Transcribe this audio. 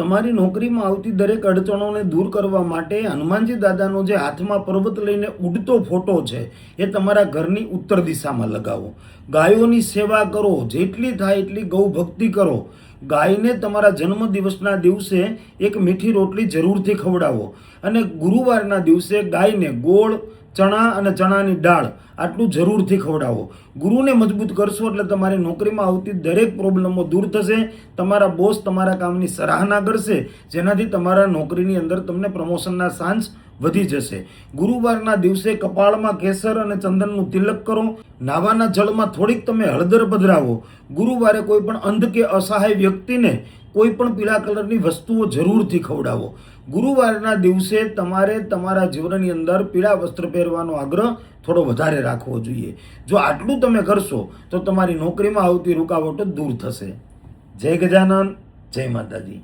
તમારી નોકરીમાં આવતી દરેક અડચણોને દૂર કરવા માટે હનુમાનજી દાદાનો જે હાથમાં પર્વત લઈને ઉડતો ફોટો છે એ તમારા ઘરની ઉત્તર દિશામાં લગાવો. ગાયોની સેવા કરો, જેટલી થાય એટલી ગૌ ભક્તિ કરો. ગાયને તમારા જન્મદિવસના દિવસે એક મીઠી રોટલી જરૂરથી ખવડાવો અને ગુરુવારના દિવસે ગાયને ગોળ, ચણા અને ચણાની દાળ આટલું જરૂરથી ખવડાવો. ગુરુને મજબૂત કરશો એટલે તમારી નોકરીમાં આવતી દરેક પ્રોબ્લેમો દૂર થશે. તમારા બોસ તમારા કામની સરાહના કરશે, જેનાથી તમારા નોકરીની અંદર તમને પ્રમોશનના ચાન્સ વધી જશે. ગુરુવારના દિવસે કપાળમાં કેસર અને ચંદનનું તિલક કરો. નાવાના જળમાં થોડીક તમે હળદર પધરાવો. ગુરુવારે કોઈ પણ અંધ કે અસહાય વ્યક્તિને કોઈ પણ પીળા કલરની વસ્તુઓ જરૂરથી ખવડાવો. ગુરુવારના દિવસે તમારે તમારા જીવનની અંદર પીળા વસ્ત્ર પહેરવાનો આગ્રહ થોડો વધારે રાખવો જોઈએ. જો આટલું તમે કરશો તો તમારી નોકરીમાં આવતી રૂકાવટો દૂર થશે. જય ગજાનન, જય માતાજી.